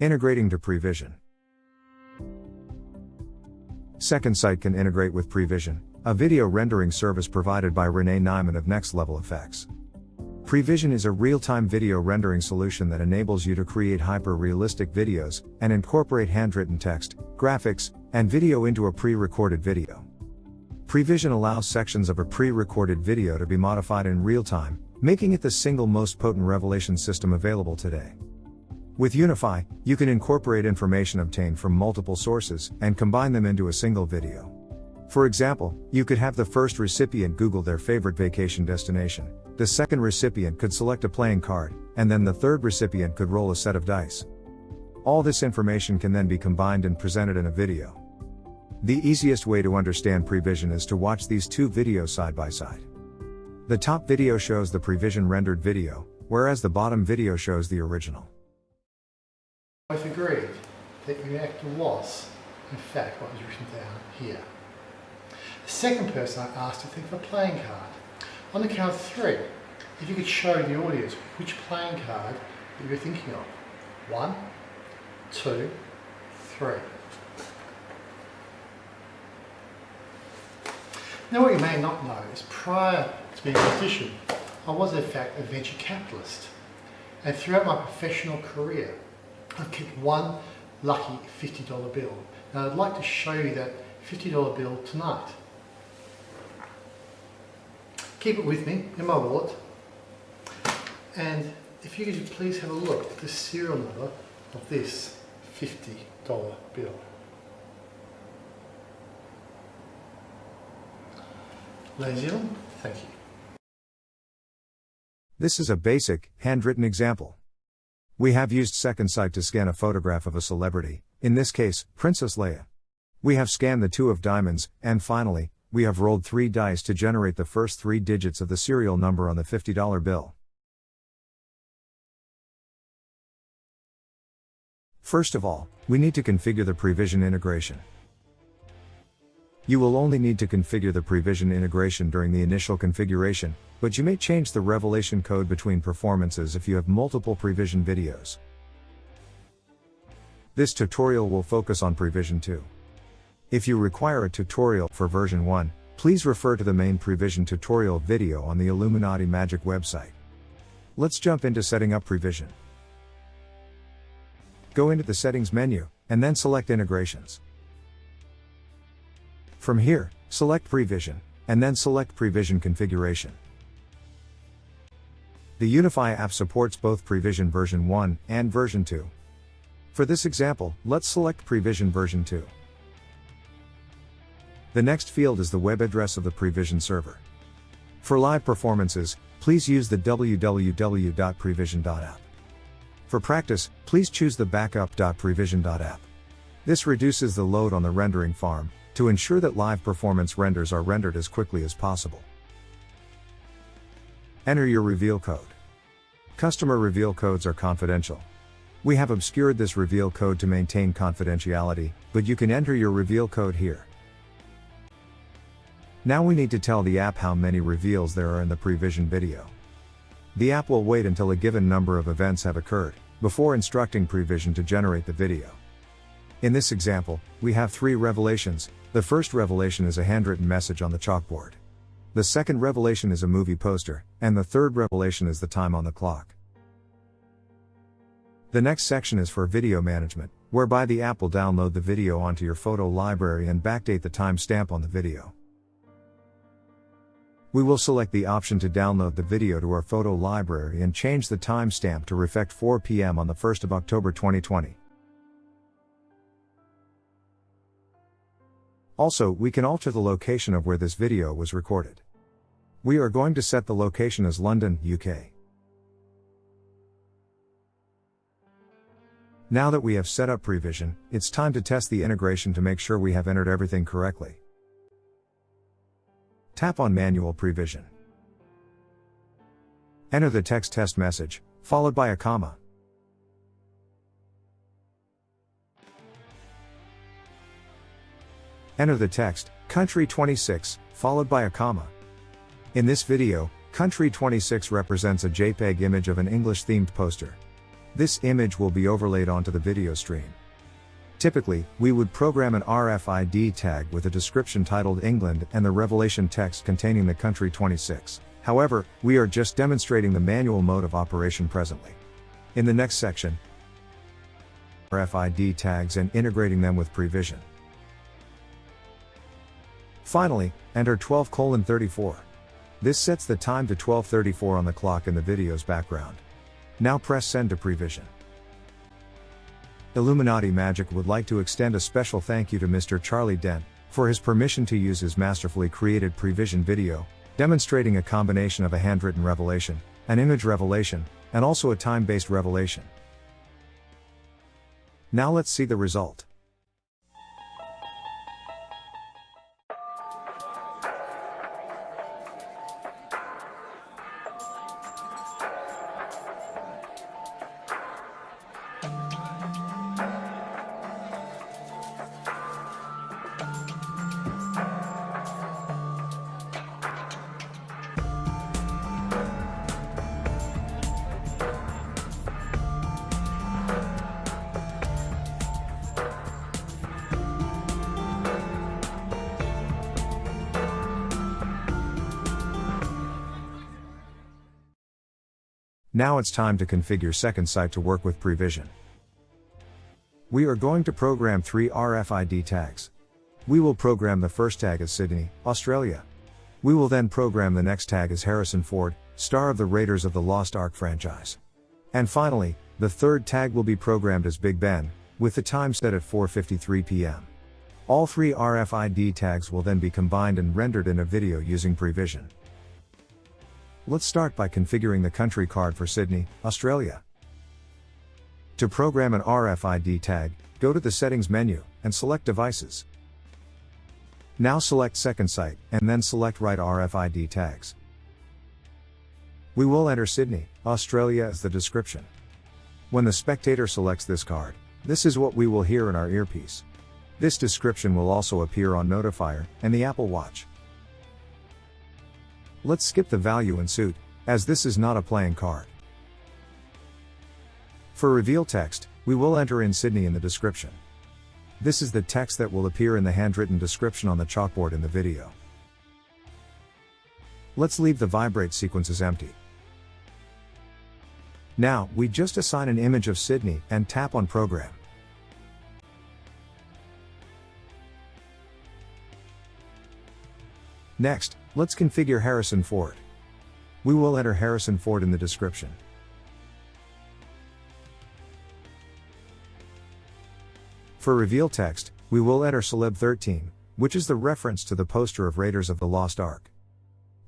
Integrating to Prevision. Second Sight can integrate with Prevision, a video rendering service provided by Rene Nijman of Next Level Effects. Prevision is a real-time video rendering solution that enables you to create hyper-realistic videos and incorporate handwritten text, graphics, and video into a pre-recorded video. Prevision allows sections of a pre-recorded video to be modified in real time, making it the single most potent revelation system available today. With Unifi, you can incorporate information obtained from multiple sources and combine them into a single video. For example, you could have the first recipient Google their favorite vacation destination, the second recipient could select a playing card, and then the third recipient could roll a set of dice. All this information can then be combined and presented in a video. The easiest way to understand Prevision is to watch these two videos side by side. The top video shows the Prevision rendered video, whereas the bottom video shows the original. Both agreed that the actor was, in fact, what was written down here. The second person I asked to think of a playing card. On the count of 3, if you could show the audience which playing card that you're thinking of. 1, 2, 3. Now what you may not know is prior to being a musician, I was in fact a venture capitalist. And throughout my professional career, I've kept one lucky $50 bill. Now I'd like to show you that $50 bill tonight. Keep it with me in my wallet. And if you could please have a look at the serial number of this $50 bill. Ladies and gentlemen, thank you. This is a basic, handwritten example. We have used Second Sight to scan a photograph of a celebrity, in this case, Princess Leia. We have scanned the 2 of diamonds, and finally, we have rolled 3 dice to generate the first 3 digits of the serial number on the $50 bill. First of all, we need to configure the Prevision integration. You will only need to configure the Prevision integration during the initial configuration, but you may change the revelation code between performances if you have multiple Prevision videos. This tutorial will focus on Prevision 2. If you require a tutorial for version 1, please refer to the main Prevision tutorial video on the Illuminati Magic website. Let's jump into setting up Prevision. Go into the Settings menu, and then select Integrations. From here, select Prevision, and then select Prevision Configuration. The Unifi app supports both Prevision version 1 and version 2. For this example, let's select Prevision version 2. The next field is the web address of the Prevision server. For live performances, please use the www.prevision.app. For practice, please choose the backup.prevision.app. This reduces the load on the rendering farm, to ensure that live performance renders are rendered as quickly as possible. Enter your reveal code. Customer reveal codes are confidential. We have obscured this reveal code to maintain confidentiality, but you can enter your reveal code here. Now we need to tell the app how many reveals there are in the Prevision video. The app will wait until a given number of events have occurred, before instructing Prevision to generate the video. In this example, we have 3 revelations. The first revelation is a handwritten message on the chalkboard. The second revelation is a movie poster, and the third revelation is the time on the clock. The next section is for video management, whereby the app will download the video onto your photo library and backdate the timestamp on the video. We will select the option to download the video to our photo library and change the timestamp to reflect 4 p.m. on the 1st of October 2020. Also, we can alter the location of where this video was recorded. We are going to set the location as London, UK. Now that we have set up Prevision, it's time to test the integration to make sure we have entered everything correctly. Tap on Manual Prevision. Enter the text test message, followed by a comma. Enter the text, Country 26, followed by a comma. In this video, Country 26 represents a JPEG image of an English-themed poster. This image will be overlaid onto the video stream. Typically, we would program an RFID tag with a description titled England and the revelation text containing the country 26. However, we are just demonstrating the manual mode of operation presently. In the next section, RFID tags and integrating them with Prevision. Finally, enter 12:34. This sets the time to 12:34 on the clock in the video's background. Now press send to Prevision. Illuminati Magic would like to extend a special thank you to Mr. Charlie Dent for his permission to use his masterfully created Prevision video, demonstrating a combination of a handwritten revelation, an image revelation, and also a time-based revelation. Now let's see the result. Now it's time to configure second sight to work with Prevision. We are going to program 3 RFID tags. We will program the first tag as Sydney, Australia. We will then program the next tag as Harrison Ford, star of the Raiders of the Lost Ark franchise. And finally, the third tag will be programmed as Big Ben, with the time set at 4:53 p.m. All 3 RFID tags will then be combined and rendered in a video using Prevision. Let's start by configuring the country card for Sydney, Australia. To program an RFID tag, go to the Settings menu, and select Devices. Now select Second Sight, and then select Write RFID Tags. We will enter Sydney, Australia as the description. When the spectator selects this card, this is what we will hear in our earpiece. This description will also appear on Notifier and the Apple Watch. Let's skip the value and suit, as this is not a playing card. For reveal text, we will enter in Sydney in the description. This is the text that will appear in the handwritten description on the chalkboard in the video. Let's leave the vibrate sequences empty. Now, we just assign an image of Sydney and tap on Program. Next, let's configure Harrison Ford. We will enter Harrison Ford in the description. For reveal text, we will enter Celeb 13, which is the reference to the poster of Raiders of the Lost Ark.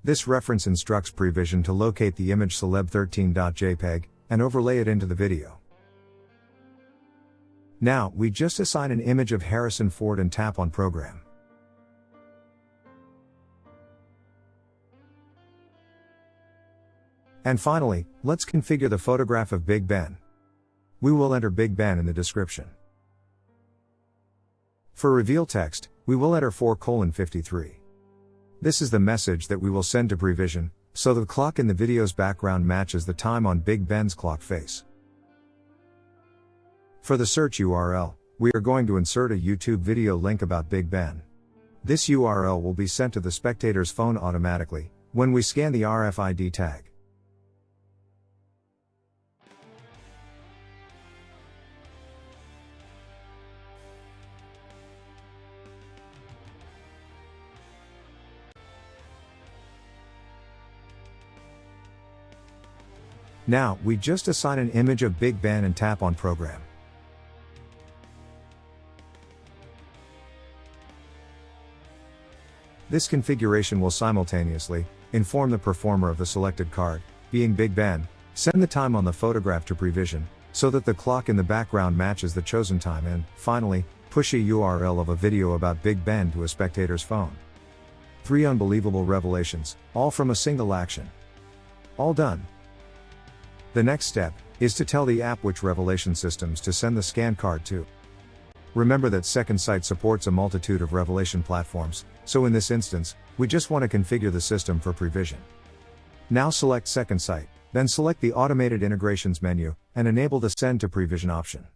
This reference instructs Prevision to locate the image celeb13.jpg and overlay it into the video. Now, we just assign an image of Harrison Ford and tap on Program. And finally, let's configure the photograph of Big Ben. We will enter Big Ben in the description. For reveal text, we will enter 4:53. This is the message that we will send to Prevision, so the clock in the video's background matches the time on Big Ben's clock face. For the search URL, we are going to insert a YouTube video link about Big Ben. This URL will be sent to the spectator's phone automatically when we scan the RFID tag. Now, we just assign an image of Big Ben and tap on Program. This configuration will simultaneously inform the performer of the selected card, being Big Ben, send the time on the photograph to Prevision, so that the clock in the background matches the chosen time, and, finally, push a URL of a video about Big Ben to a spectator's phone. 3 unbelievable revelations, all from a single action. All done. The next step is to tell the app which revelation systems to send the scanned card to. Remember that Second Sight supports a multitude of revelation platforms, so in this instance, we just want to configure the system for Prevision. Now select Second Sight, Then select the Automated Integrations menu, and enable the Send to Prevision option.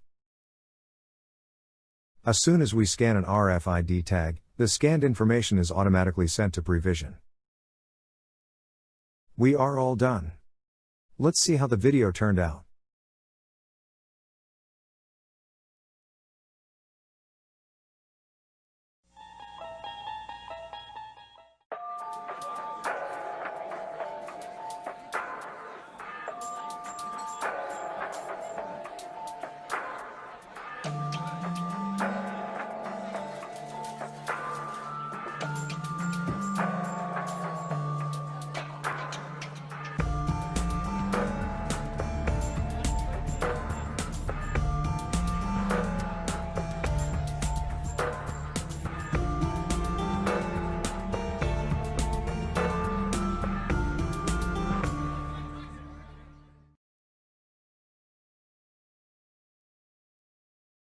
As soon as we scan an RFID tag, the scanned information is automatically sent to Prevision. We are all done. Let's see how the video turned out.